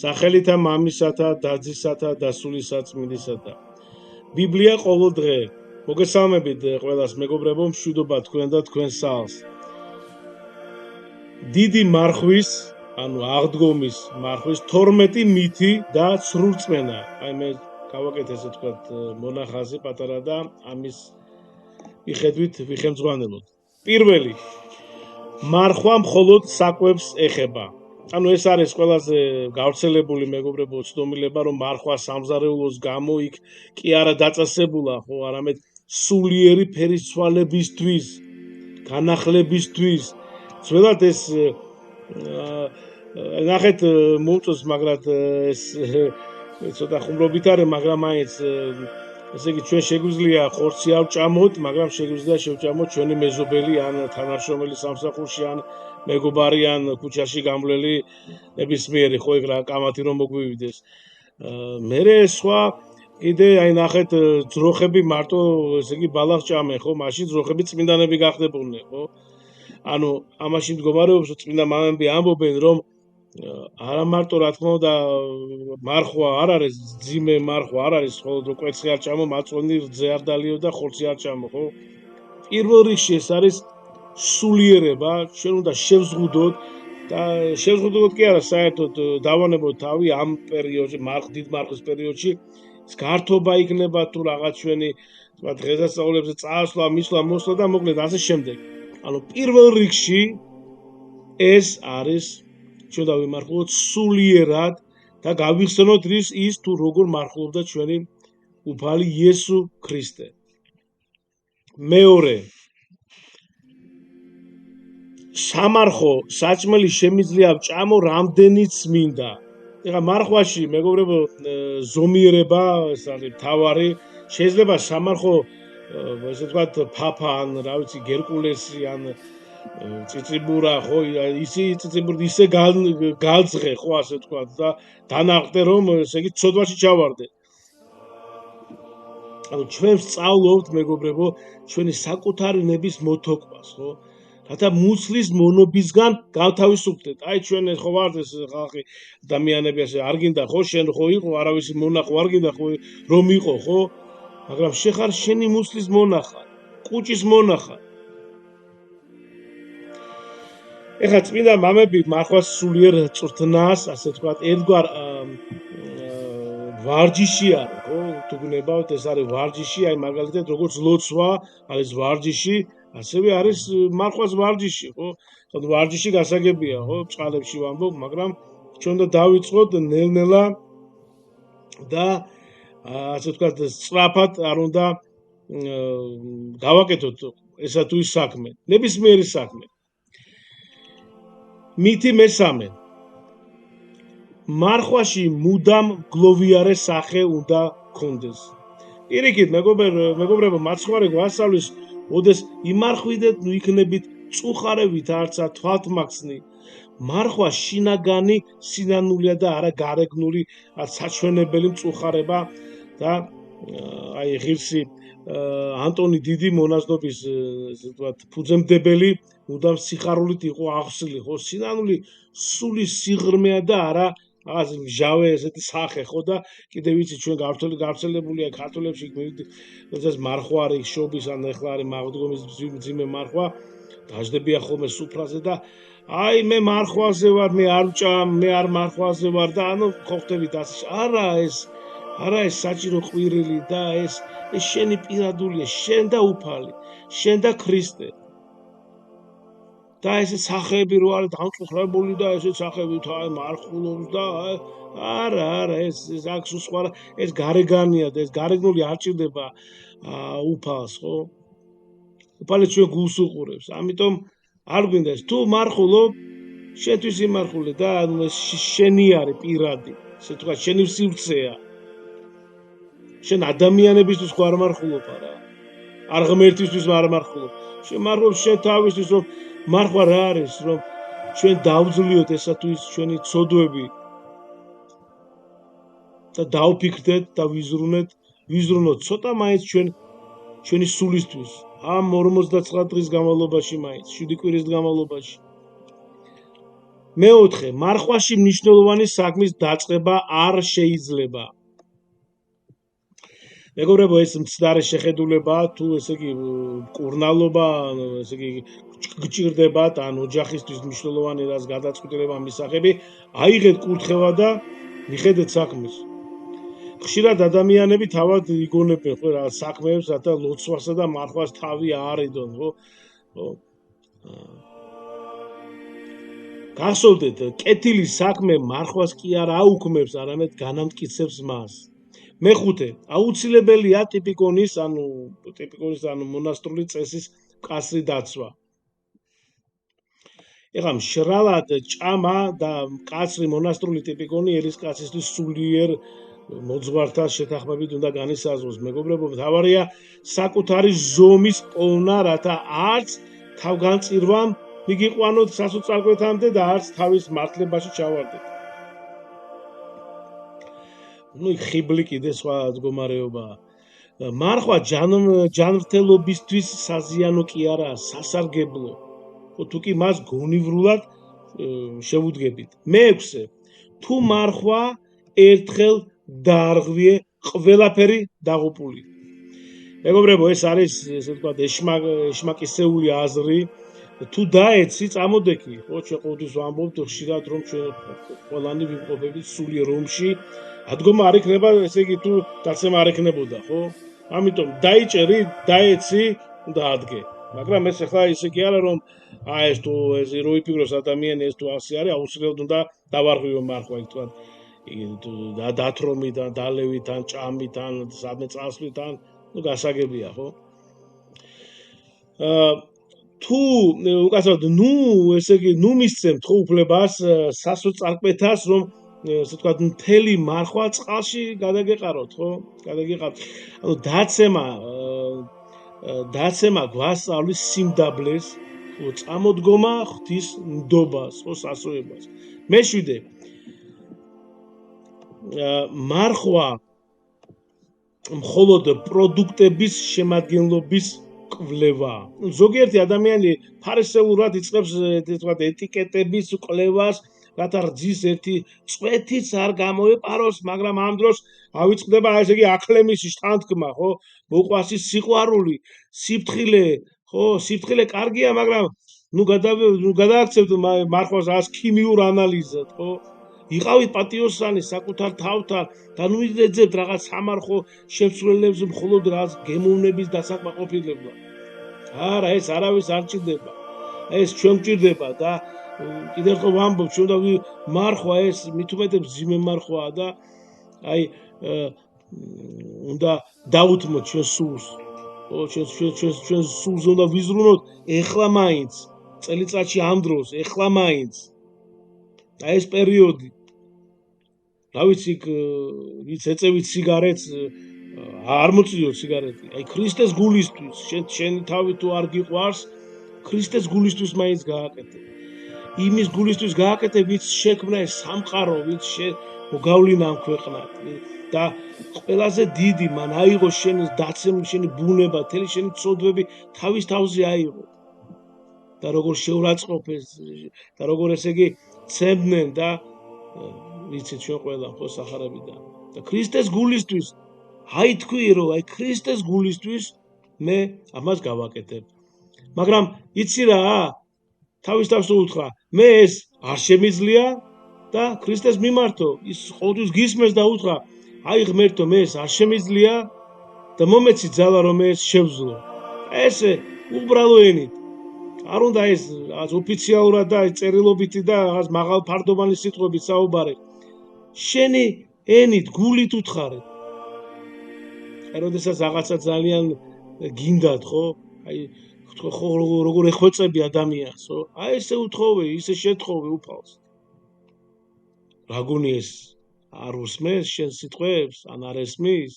სახელითა მამისათა, დაძისათა და სულისაწმინდისათა. ბიბლია ყოველ დღე. მოგესალმებით ყველას მეგობრებო, მშვიდობა თქვენ და თქვენ სახლს. დიდი მარხვის, ანუ აღდგომის მარხვის 12 მითი და სრულწმენა. აი მე გავაკეთე ესე თქვათ მონახაზი პატარა და ამის მიხედვით ვიხელმძღვანელოთ. პირველი მარხვა მხოლოდ საკვებს ეხება. ანუ ეს არის ყველაზე გავრცელებული მეგობრებო ცნობილება, რომ მარხვა სამზარეულოს გამო იქ კი არა დაწესებულა, ხო, არამედ სულიერი ფერისცვალებისთვის, განახლებისთვის. ძველად ეს ნახეთ მოუწოს, მაგრამ ეს ცოტა ხუმრობით არის, მაგრამ მაინც ესე იგი ჩვენ შეგვიძლია ხორცი ავჭამოთ, მაგრამ შეგვიძლია შევჭამოთ ჩვენი მეზობელი ან თანამშრომელი სამსახურში ან მეგობარი ან ქუჩაში გამვლელი ნებისმიერი, ხო, ეგ რა კამათი რომ მოგვივიდეს. მერე სხვა კიდე აი ნახეთ ძროხები მარტო ესე იგი ბალახს ჭამენ, ხო, მაშინ ძროხები წმინდანები გახდებოდნენ, ხო? ანუ ამაში მდგომარეობს რომ წმინდა მამები ამბობენ რომ არა მარტო რა თქმა უნდა მარხვა არ არის, ძიმე მარხვა არ არის, ხოლო რომ კვერცხი არ ჭამო, მაწვენი რძე არ დალიო და ხორცი არ ჭამო, ხო? პირველ რიგში ეს არის სულიერება, ჩვენ უნდა შევზღუდოთ და შევზღუდოთ კი არა, საერთოდ დავანებოთ თავი ამ პერიოდში, დიდ მარხვის პერიოდში, გართობა იქნება თუ რაღაც ჩვენი თქვა დღესასწაულებზე წასვლა, მისვლა, მოსვლა და მოკლედ ასე შემდეგ. ანუ პირველ რიგში ეს არის ჩვენ დავიმარხულოთ სულიერად და გავიხსენოთ ის თუ როგორ მარხულობდა ჩვენი უფალი იესო ქრისტე. მეორე სამარხო საჭმელი შემიძლია ვჭამო რამდენიც მინდა. ეხლა მარხვაში მეგობრებო ზომიერება ეს არის თავარი, შეიძლება სამარხო ესე ვთქვათ ფაფა ან რა ვიცი გერკულესი ან ციციბურა, ხო, ისი ციციბური ისე გალძღე, ხო, ასე ვთქვათ და დანახტე რომ ესე იგი ცოდვაში ჩავარდე. ანუ ჩვენ ვსწავლობთ მეგობრებო ჩვენი საკუთარი ნების მოთოკვას, ხო? რათა მუცლის მონობისგან გავთავისუფლდეთ. აი ჩვენ ხო ვართ ეს ხალხი ადამიანები ასე არ გინდა ხო შენ ხო იყო არავისი მონახო არ გინდა ხო რომ იყო ხო? მაგრამ შეხარ შენი მუცლის მონახა, კუჭის მონახა. ეხლა წმინდა მამები მარხვას სულიერ წვრთნას, ასე ვთქვათ, ერთგვარ ვარჯიში არის, ხო? თუ გნებავთ, ეს არის ვარჯიში, აი მაგალითად როგორც ლოცვა არის ვარჯიში, ასევე არის მარხვას ვარჯიში, ხო? ხოდა ვარჯიში გასაგებია, ხო? წყალებში ვამბობ, მაგრამ ჩვენ უნდა დავიწყოთ ნელ-ნელა და ასე ვთქვათ, სწრაფად არ უნდა გავაკეთოთ ესა თუ ის საქმე, ნებისმიერი საქმე. მითი მესამე. მარხვაში მუდამ გლოვიარე სახე უნდა გქონდეს. პირიქით, მეგობრებო, მაცხვარი გვასწავლის, ოდეს იმარხვიდეთ, ნუ იქნებით წუხარევით არცა თვალთმაგცნი. მარხვა შინაგანი სინანულია და არა გარეგნული საჩვენებელი მწუხარება და აი ღირსი ანტონი დიდი მონაზნობის ესე ვთქვათ ფუძემდებელი მუდამ სიხარულით იყო აღსილი, ხო, სინანული სული სიღრმეა და არა რაღაც მჟავე ესეთი სახე, ხო და კიდევ ვიცი ჩვენ გავრცელებულია ქართველებში როდესაც მარხვა არის შობის ან ეხლა არის მაღდგომის ძიმე მარხვა დაждებია ხოლმე სუფრაზე და აი მე მარხვაზე ვარ, მე არ ვჭამ, მე არ მარხვაზე ვარ და ანუ ხო ხდებით ასე. არა ეს საჭირო ყვირილი და ეს შენი პირადულია, შენ და უფალი, შენ და ქრისტე. და ესე სახეები რო არის დამწუხრებული და ესე სახეებით აი მარხულობს და არა ეს აქ სხვა ეს გარეგანია და ეს გარეგნული არ ჭირდება უფალს, ხო? უფალი ჩვენ გულს უყურებს. ამიტომ არ გვინდა ეს თუ მარხულობ შენთვის იმარხულე და შენი არის პირადი, ესე თქვა შენი სივრცეა. შენ ადამიანებისთვის ხო არ მარხულობ არა? არ ღმერთისთვის არ მარხულობ. შენ მარხულობ შენ თავისთვის რომ მარხვა რა არის, რომ ჩვენ დავძლიოთ ესა თუ ის ჩვენი ცოდვები და დავფიქრდეთ და ვიზრუნოთ ცოტა მაინც ჩვენი სულისთვის. ამ 49 დღის განმავლობაში მაინც 7 კვირის განმავლობაში მეოთხე, მარხვაში მნიშვნელოვანი საქმის დაწყება არ შეიძლება. მეგობრებო, ეს მცდარი შეხედულებაა, თუ ესე იგი მკურნალობა, ესე იგი გჭირდებათ, ან ოჯახისთვის მნიშვნელოვანი რას გადაწყვეტილება მისაღები, აიღეთ კურთხევა და მიხედეთ საქმეს. ხშირად ადამიანები თავად იგონებენ ხო რა საქმეებს, რათა ლოცვასა და მარხვას თავი აარიდონ, ხო? გახსოვდეთ, კეთილი საქმე მარხვას კი არ აუქმებს, არამედ განამტკიცებს მას. მეხუთე, აუცილებელია ტიპიკონის, ანუ მონასტრული წესის მკაცრი დაცვა. ეხლა მშრალად ჭამა და მკაცრი მონასტრული ტიპიკონი ერისკაცისთვის სულიერ მოძღვართა შეთანხმებით უნდა განისაზღვროს. მეგობრებო, მთავარია საკუთარი ზომის პოვნა, რათა არც თავგანწირვამ მიგიყვანოთ სასოწარკვეთამდე და არც თავის მართლებაში ჩავარდეთ. ხიბლი კიდე სხვა მდგომარეობაა. მარხვა ჯანმრთელობისთვის საზიანო კი არაა, სასარგებლო. თუ კი მას გონივრულად შევუდგებით. მეექვსე, თუ მარხვა ერთხელ დაარღვიე, ყველაფერი დაღუპული. მეგობრებო, ეს არის ესე ვთქვათ ეშმაკისეული აზრი. თუ დაეცი, წამოდექი, ხო, შეყოდის ვამბობთ ხშირად რომ ჩვენ ყველანი ვიმყოფებით სულიერ რომში, ადგომა არ იქნება, ესე იგი თუ დაცემა არ ექნებოდა, ხო? ამიტომ დაიჭერი, დაეცი და ადგე. მაგრამ ეს ახლა ისე კი არა რომ ეს თუ ეს რო იფიქროს ადამიანი ეს თუ ასე არის, აუცილებლად უნდა დავარღვიო მარხვა, იქ თქვა დათრომიდან, დალევითან, ჭამიდან, სადმე წასვლითან, გასაგებია, ხო? თუ უკაცრავად ესე იგი მისცემთ ხო უფლებას სასოწარკვეთას რომ ესე ვთქვათ მთელი მარხვა წყალში გადაგეყაროთ, ხო? გადაგეყაროთ. ანუ დაცემა გვასწავლის სიმდაბლეს, ხო, წამოდგომა ღვთის ნდობას, ხო, სასოებას. მეშვიდე, მარხვა მხოლოდ პროდუქტების შემადგენლობის კვლევა. ზოგიერთი ადამიანი ფარისეულად იწყებს თქვათ ეტიკეტების კვლევას, რათა რძის ერთი წვეთიც არ გამოეპაროს, მაგრამ ამ დროს ავიწყდება ესე იგი აქლემის შთანთქმა, ხო? მოყვასი სიყვარული, სიფრთხილე, ხო? სიფრთხილე კარგია, მაგრამ გადააქცევთ მარხვას ას ქიმიურ ანალიზად, ხო? იყავით პატიოსანი საკუთარ თავთან და ეძებთ რაღაც სამარხო შემსრულებლებს მხოლოდ რაღაც გემოვნების დასაკმაყოფილებლად. არა, ეს არავის არ ჭირდება. ეს ჩვენ გვჭირდება და კიდევ ერთხელ ვამბობ, ჩვენ და მარხვა ეს მით უმეტეს ძიმე მარხვაა და აი უნდა დაუთმოთ ჩვენ სულს. ხო, ჩვენ სულს უნდა ვიზრუნოთ ეხლა მაინც, წელიწადში ამ დროს, ეხლა მაინც. აი ეს პერიოდი რა ვიცი, ვიც ეწევით სიგარეტს, არ მოწიოთ სიგარეტი. აი ქრისტეს გულისთვის, შენი თავი თუ არ გიყვარს, ქრისტეს გულისთვის მაინც გააკეთე. იმის გულისთვის გააკეთე, ვიც შექმნა ეს სამყარო, ვიც მოგავლინა ამ ქვეყნად და ყველაზე დიდი მან აიღო შენი დაცემული, შენი ბუნება, თელი შენი ცოდვები თავის თავზე აიღო. და როგორ შეურაცხყოფეს და როგორ ესე იგი ცემდნენ და ვიცით ჩვენ ყველა ხო სახარებიდან და ქრისტეს გულისთვის აი თქვი რომ აი ქრისტეს გულისთვის მე ამას გავაკეთებ. მაგრამ იცი რა, თავის თავს უთხრა, მე ეს არ შემიძლია და ქრისტეს მიმართო, ის ყოველთვის გისმეს და უთხრა, აი ღმერთო, მე ეს არ შემიძლია და მომეცი ძალა რომ ეს შევძლო. ესე უბრალო ენით არ უნდა ეს რაღაც ოფიციალურად და წერილობითი და რაღაც მაღალფარდოვანი სიტყვებით საუბარი. შენი ენით, გულით უთხარებ. აი როდესაც რაღაცა ძალიან გინდათ, ხო? აი ხო როგორ ეხვეწები ადამიანს, ხო? აი ესე უთხოვე, ისე შეთხოვე უფალს. რა გონი ეს არ უსმენს შენ სიტყვებს, ან არ ესმის?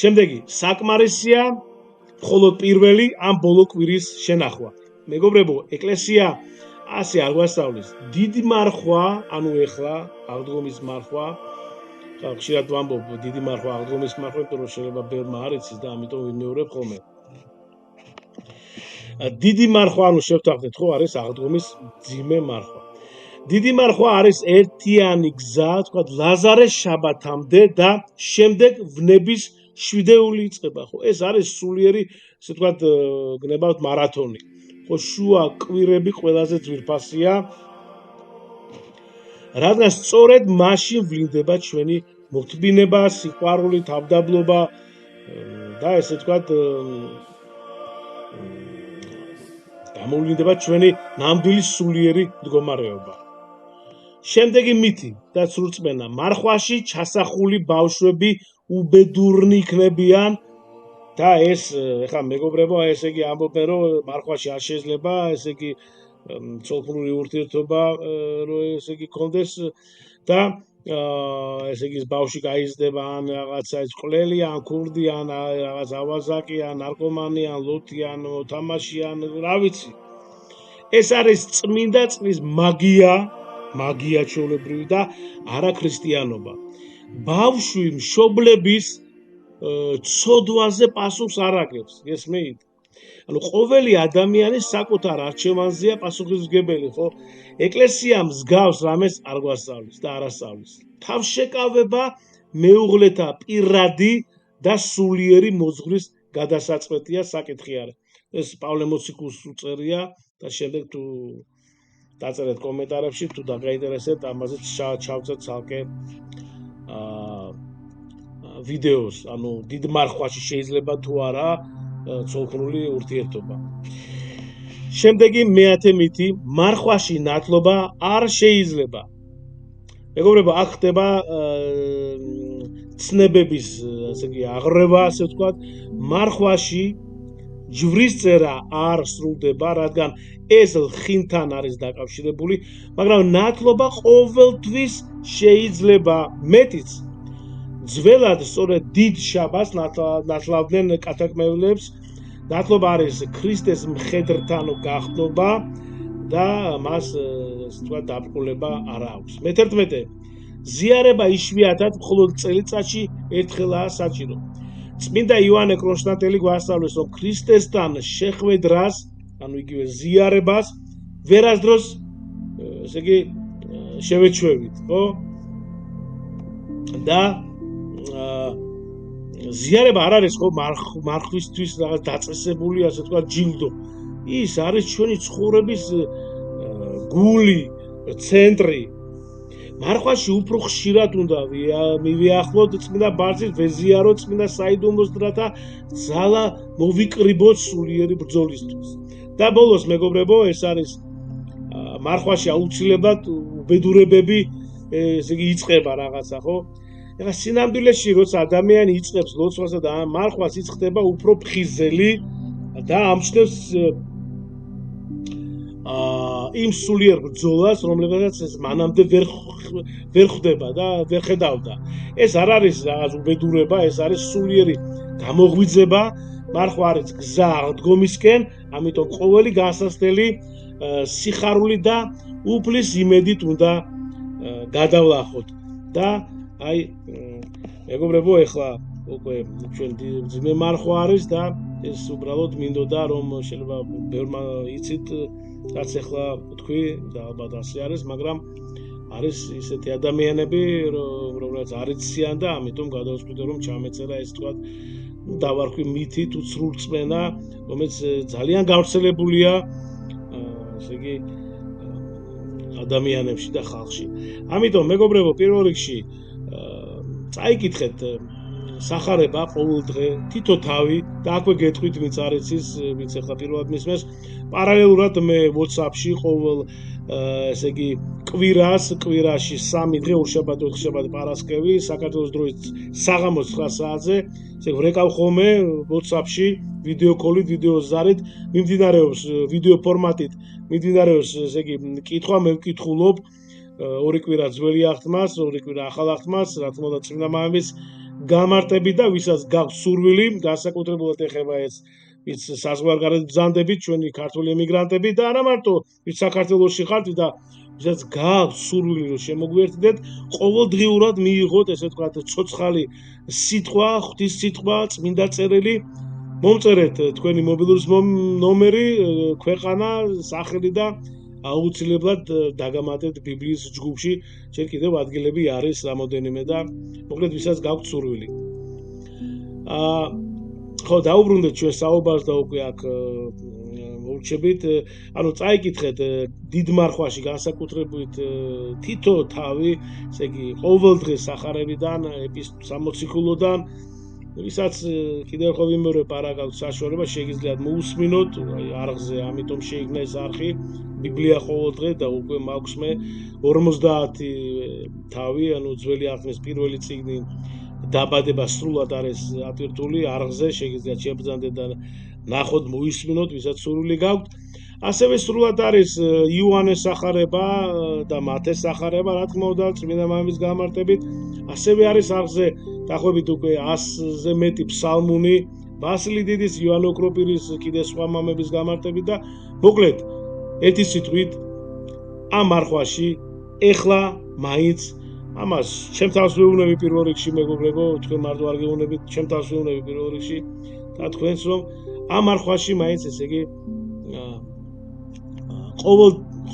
შემდეგი, საკმარისია მხოლოდ პირველი ამ ბოლო კვირის შენახვა. მეგობრებო, ეკლესია ასე არ გვასწავლის. დიდი მარხვა, ანუ ეხლა აღდგომის მარხვა, ხშირად ვამბობ, დიდი მარხვა, აღდგომის მარხვა, იმიტომ რომ შეიძლება ბევრმა არ იცის და ამიტომ ვიმეორებ ხოლმე. დიდი მარხვა, ანუ შევთანხმდეთ, ხო, არის აღდგომის ძიმე მარხვა. დიდი მარხვა არის ერთიანი გზა, თქვათ, ლაზარეს შაბათამდე და შემდეგ ვნების შვიდეული იწყება, ხო? ეს არის სულიერი, ესე ვთქვათ, გნებავთ მარათონი. ხო, შუა კვირები ყველაზე ძვირფასია. რადგან სწორედ მაშინ ვლინდება ჩვენი მოთმინება, სიყვარული, თავდაბლობა და ესე ვთქვათ, გამოვლინდება ჩვენი ნამდვილი სულიერი მდგომარეობა. შემდეგი მითი და სრულწმენა, მარხვაში ჩასახული ბავშვები უბედურნი იქნებიან და ეს ეხლა მეგობრებო, ესე იგი ამბობენ, რომ მარხვაში არ შეიძლება, ესე იგი ცოლქმრული ურთიერთობა, რომ ესე იგი კონდეს და ესე იგი ბავშვი გაიზრდება ან რაღაცა ის ყლელი, ან ქურდი, ან რაღაც ავაზაკი, ან ნარკომანი, ან ლოთი, ან მოთამაშე, ან რა ვიცი. ეს არის წმინდა წყლის მაგია ჩვეულებრივი და არა ქრისტიანობა. ბავშვი მშობლების ცოდვაზე პასუხს არ აგებს, გესმით? ანუ ყოველი ადამიანი საკუთარ არჩევანზეა პასუხისმგებელი, ხო? ეკლესია მსგავს რამეს არ გვასწავლის და არ ასწავლის. თავშეკავება მეუღლეთა პირადი და სულიერი მოძღვრის გადასაწყვეტია საკითხი არის. ეს პავლე მოციქულს უწერია და შემდეგ თუ დაწერეთ კომენტარებში, თუ დაგაინტერესებთ, ამაზე ჩავწერთ ცალკე ვიდეოს, ანუ დიდ მარხვაში შეიძლება თუ არა ცოლქმრული ურთიერთობა. შემდეგი მეათე მითი, მარხვაში ნათლობა არ შეიძლება. მეგობრებო, აქ ხდება ცნებების, ასე იგი, აღრევა, ასე ვთქვათ, მარხვაში ჯვრისწერა არ სრულდება, რადგან ეს ლხინთან არის დაკავშირებული, მაგრამ ნათლობა ყოველთვის შეიძლება. მეტიც, ძველად სწორედ დიდ შაბათს ნათლავდნენ კათოლიკეებს. ნათლობა არის ქრისტეს მხედრთან გახდობა და მას ვთქვათ დაბრკოლება არ აქვს. მე-11 ზიარება იშვიათად მხოლოდ წელიწადში ერთხელაა საჭირო. წმინდა იოანე კრონშტადტელი გვასწავლის, რომ ქრისტესთან შეხვედრას, ანუ იგივე ზიარებას ვერასდროს, ესე იგი, შევეჩვევით, ხო? და ზიარება არ არის ხო მარხვისთვის რაღაც დაწესებული, ასე ვთქვათ, ჯილდო. ის არის ჩვენი ცხოვრების გული, ცენტრი. მარხვაში უფრო ხშირად უნდა მივიახლოთ წმინდა ბარძილს, ვეზიაროთ წმინდა საიდუმლოს, რათა ძალა მოვიკრიბოთ სულიერი ბრძოლისთვის. და ბოლოს, მეგობრებო, ეს არის მარხვაში აუცილებლად უბედურებები, ესე იგი, იწყება რაღაცა, ხო? ეხლა სინამდვილეში, როცა ადამიანი იწყებს ლოცვასა და მარხვას, ის ხდება უფრო ფხიზელი და ამჩნევს იმ სულიერ ბრძოლას, რომელსაც ეს მანამდე ვერ ხვდება და ვერ ხედავდა. ეს არ არის რაღაც უბედურება, ეს არის სულიერი გამოღვიძება, მარხვა არის გზა აღდგომისკენ, ამიტომ ყოველი განსასწრელი სიხარული და უფლის იმედით უნდა გადავლახოთ. და აი, მეგობრებო, ეხლა უკვე ჩვენ ძიმე მარხვა არის და ეს უბრალოდ მინდოდა, რომ შეიძლება ბევრმა იცით, რაც ეხლა თქვი და ალბათ ასე არის, მაგრამ არის ისეთი ადამიანები, რომლებიც არ იციან და ამიტომ გადავწყვიტე, რომ ჩამეწერა ეს თქვა დავარქვი მითი თუ სრულწმენა, რომელიც ძალიან გავრცელებულია, ესე იგი, ადამიანებში და ხალხში. ამიტომ, მეგობრებო, პირველ რიგში წაიკითხეთ სახარება ყოველ დღე, თითო თავი და აქვე გეტყვით, ვინც არ იცის, ვინც ახლა პირველად მისმენს, პარალელურად მე WhatsApp-ში ყოველ ესე იგი კვირაში 3 დღე, ორშაბათი, ოთხშაბათი, პარასკევი, საქართველოს დროით საღამოს 9 საათზე, ესე ვრეკავ ხოლმე WhatsApp-ში ვიდეო კოლით, ვიდეო ზარით, მიმდინარეობს ვიდეო ფორმატით, მიმდინარეობს ესე იგი კითხვა, მე ვკითხულობ ორი კვირა ძველი აღთმას, ორი კვირა ახალ აღთმას, რა თქმა უნდა, წმინდა მამის გამარტები და ვისაც გაქვს სურვილი, განსაკუთრებულად ეხება ეს ვინც საზღვარგარეთ ბრძანდებით, ჩვენი ქართული ემიგრანტები და არა მარტო, ვინც საქართველოში ხართ და ვისაც გაქვს სურვილი, რომ შემოგვიერთდეთ, ყოველდღიურად მიიღოთ, ესე ვთქვათ, ცოცხალი სიტყვა, ღვთის სიტყვა, წმინდა წერილი მომწერეთ თქვენი მობილურის ნომერი, ქვეყანა, სახელი და აუცილებლად დაგამატეთ ბიბლიის ჯგუფში, ჯერ კიდევ ადგილები არის რამოდენიმე და მოკლედ ვისაც გაქვთ სურვილი. ხო, დაუბრუნდეთ ჩვენ საუბარს და უკვე აქ მოვრჩებით, ანუ წაიკითხეთ დიდ მარხვაში განსაკუთრებით თითო თავი, ესე იგი ყოველდღე სახარებიდან, სამოციქულოდან, ვისაც კიდევ ხო ვიმეორებ არა გაქვთ საშუალება, შეგიძლიათ მოусმინოთ არხზე, ამიტომ შეიქმნა ეს არხი ბიბლია ყოველდღე და უკვე მაქვს მე 50 თავი, ანუ ძველი არხის პირველი წიგნი დაბადება სრულად არის ატვირთული არხზე, შეგიძლიათ შებრძანდეთ და ნახოთ, მოისმინოთ, ვისაც სურვილი გაქვთ. ასევე სრულად არის იოანეს სახარება და მათეს სახარება, რა თქმა უნდა, წმინდა მამის გამარტებით. ასევე არის არხზე დახვებით უკვე 100-ზე მეტი ფსალმუნი, ბასილი დიდის, იოანე ოქროპირის, კიდე სხვა მამების გამარტებით და მოკლედ, ერთი სიტყვით ამ არხვაში ეხლა მაინც ამას ჩემ თავს ვეუბნები პირველ რიგში მეგობრებო, თქვენ მარტო არ გეუბნებით, ჩემ თავს ვეუბნები პირველ რიგში და თქვენს რომ ამ არხვაში მაინც ესე იგი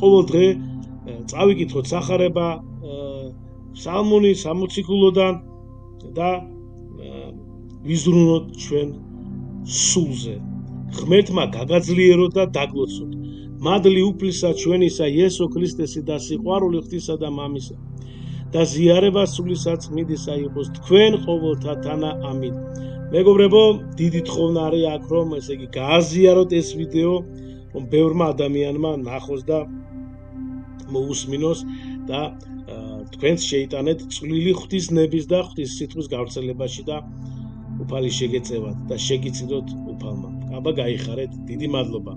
ყოველ დღე წავიკითხოთ სახარება, ფსალმუნი, სამოციქულოდან და ვიზრუნოთ ჩვენ სულზე. ღმერთმა გაგაძლიეროთ და დაგლოცოთ. მადლი უფლისა ჩვენისა იესო ქრისტესი და სიყვარული ღვთისა და მამისა და ზიარება სულისაწმინდისა იყოს თქვენ ყოველთა თანა. ამინ. მეგობრებო, დიდი თხოვნა არის აქ რომ ესე იგი გააზიაროთ ეს ვიდეო, რომ ბევრმა ადამიანმა ნახოს და მოусმინოს და თქვენც შეიტანეთ წვლილი ღვთისნების და ღვთის სიტყვის გავრცელებაში და უფალი შეგეწევათ და შეგიწიროთ უფალმა. აბა გაიხარეთ, დიდი მადლობა.